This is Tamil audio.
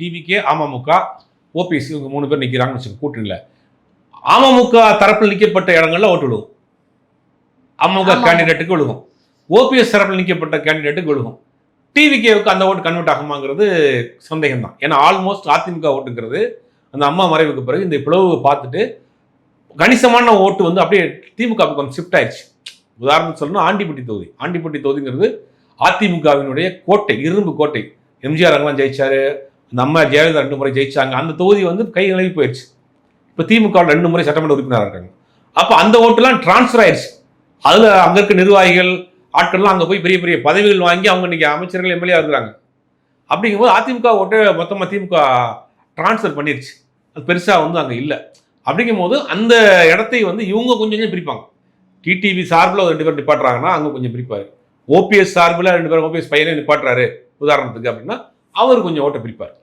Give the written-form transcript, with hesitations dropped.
டிவிகே, அமமுக, ஓபிஎஸ் இவங்க 3 பேர் நிற்கிறாங்கன்னு வச்சுக்கோங்க கூட்டணியில். அமமுக தரப்பில் நிற்கப்பட்ட இடங்கள்ல ஓட்டு விழுகும், அமமுக கேண்டிடேட்டுக்கு விழுகும். ஓபிஎஸ் தரப்பில் நிற்கப்பட்ட கேண்டிடேட்டுக்கு விழுகும். டிவிகேவுக்கு அந்த ஓட்டு கன்வெர்ட் ஆகுமாங்கிறது சந்தேகம் தான். ஏன்னா ஆல்மோஸ்ட் அதிமுக ஓட்டுங்கிறது அந்த அம்மா மறைவுக்கு பிறகு இந்த பிளவு பார்த்துட்டு கணிசமான ஓட்டு வந்து அப்படியே திமுக பக்கம் ஷிஃப்ட் ஆயிடுச்சு. உதாரணத்துக்கு சொல்லணும், ஆண்டிப்பட்டி தொகுதிங்கிறது அதிமுகவினுடைய கோட்டை, இரும்பு கோட்டை. எம்ஜிஆர் அங்கெல்லாம் ஜெயிச்சாரு, அந்த அம்மா ஜெயலலிதா 2 முறை ஜெயிச்சாங்க. அந்த தொகுதி வந்து கை நழுவி போயிடுச்சு. இப்போ திமுக 2 முறை சட்டமன்ற உறுப்பினராக இருக்காங்க. அப்போ அந்த ஓட்டுலாம் டிரான்ஸ்ஃபர் ஆயிடுச்சு. அதில் அங்கே இருக்க நிர்வாகிகள் ஆட்கள்லாம் அங்கே போய் பெரிய பெரிய பதவிகள் வாங்கி அவங்க இன்னைக்கு அமைச்சர்கள் எம்எல்ஏ இருக்கிறாங்க. அப்படிங்கும்போது அதிமுக ஓட்டு மொத்தமாக திமுக டிரான்ஸ்ஃபர் பண்ணிருச்சு. அது பெருசாக வந்து அங்கே இல்லை. அப்படிங்கும்போது அந்த இடத்தை வந்து இவங்க கொஞ்சம் கொஞ்சம் பிரிப்பாங்க. டிடிவி சார்பில் 2 பேர் நிப்பாட்டுறாங்கன்னா அங்கே கொஞ்சம் பிரிப்பார். ஓபிஎஸ் சார்பில் 2 பேர், ஓபிஎஸ் பையனே நிப்பாட்டுறாரு உதாரணத்துக்கு அப்படின்னா அவர் கொஞ்சம் ஓட்டை பிரிப்பார்.